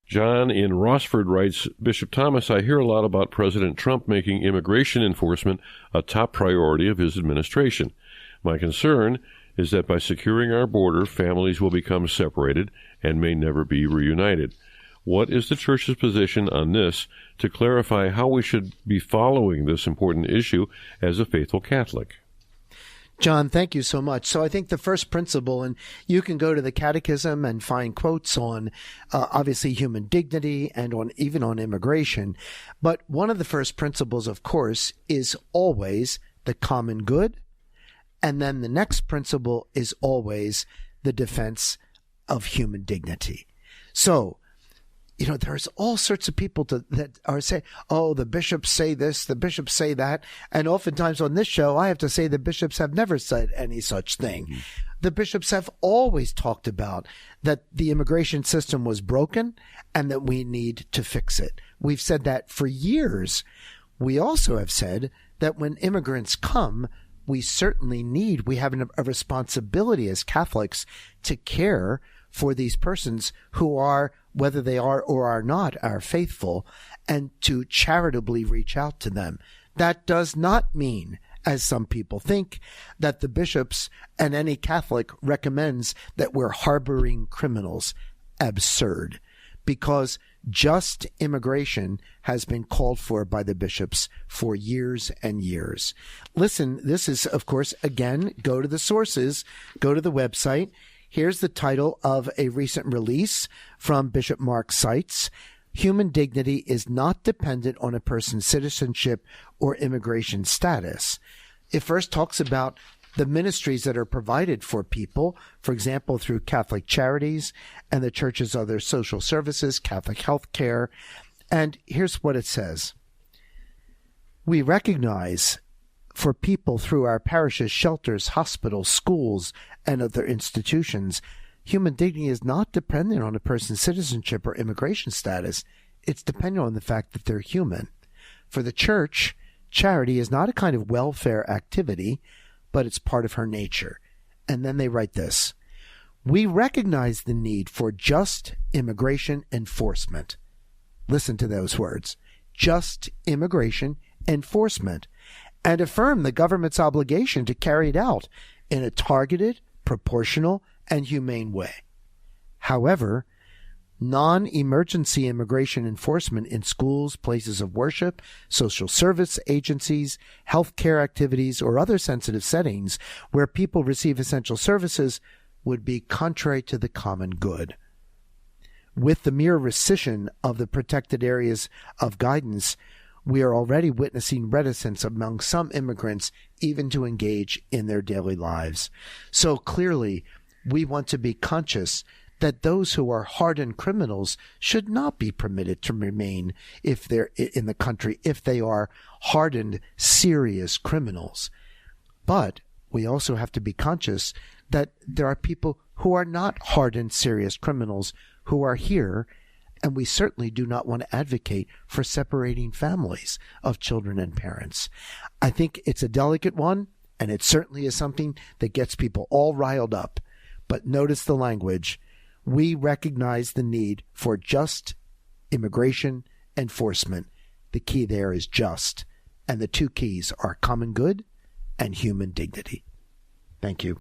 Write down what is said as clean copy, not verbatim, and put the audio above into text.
John in Rossford writes, Bishop Thomas, I hear a lot about President Trump making immigration enforcement a top priority of his administration. My concern is that by securing our border, families will become separated and may never be reunited. What is the Church's position on this to clarify how we should be following this important issue as a faithful Catholic? John, thank you so much. So I think the first principle, and you can go to the Catechism and find quotes on obviously human dignity and even on immigration. But one of the first principles, of course, is always the common good. And then the next principle is always the defense of human dignity. So, there's all sorts of people that are saying, oh, the bishops say this, the bishops say that. And oftentimes on this show, I have to say the bishops have never said any such thing. Mm-hmm. The bishops have always talked about that the immigration system was broken and that we need to fix it. We've said that for years. We also have said that when immigrants come, we have a responsibility as Catholics to care for these persons who are, whether they are or are not, are faithful, and to charitably reach out to them. That does not mean, as some people think, that the bishops and any Catholic recommends that we're harboring criminals. Absurd. Because just immigration has been called for by the bishops for years and years. Listen, this is, of course, again, go to the sources, go to the website. Here's the title of a recent release from Bishop Mark Seitz. Human dignity is not dependent on a person's citizenship or immigration status. It first talks about the ministries that are provided for people, for example, through Catholic Charities and the Church's other social services, Catholic health care. And here's what it says. We recognize for people through our parishes, shelters, hospitals, schools, and other institutions, human dignity is not dependent on a person's citizenship or immigration status. It's dependent on the fact that they're human. For the Church, charity is not a kind of welfare activity, but it's part of her nature. And then they write this. We recognize the need for just immigration enforcement. Listen to those words. Just immigration enforcement. And affirm the government's obligation to carry it out in a targeted, proportional, and humane way. However, non-emergency immigration enforcement in schools, places of worship, social service agencies, healthcare activities, or other sensitive settings where people receive essential services would be contrary to the common good. With the mere rescission of the protected areas of guidance, we are already witnessing reticence among some immigrants even to engage in their daily lives. So clearly, we want to be conscious that those who are hardened criminals should not be permitted to remain if they're in the country, if they are hardened, serious criminals. But we also have to be conscious that there are people who are not hardened, serious criminals who are here, and we certainly do not want to advocate for separating families of children and parents. I think it's a delicate one, and it certainly is something that gets people all riled up. But notice the language. We recognize the need for just immigration enforcement. The key there is just, and the two keys are common good and human dignity. Thank you.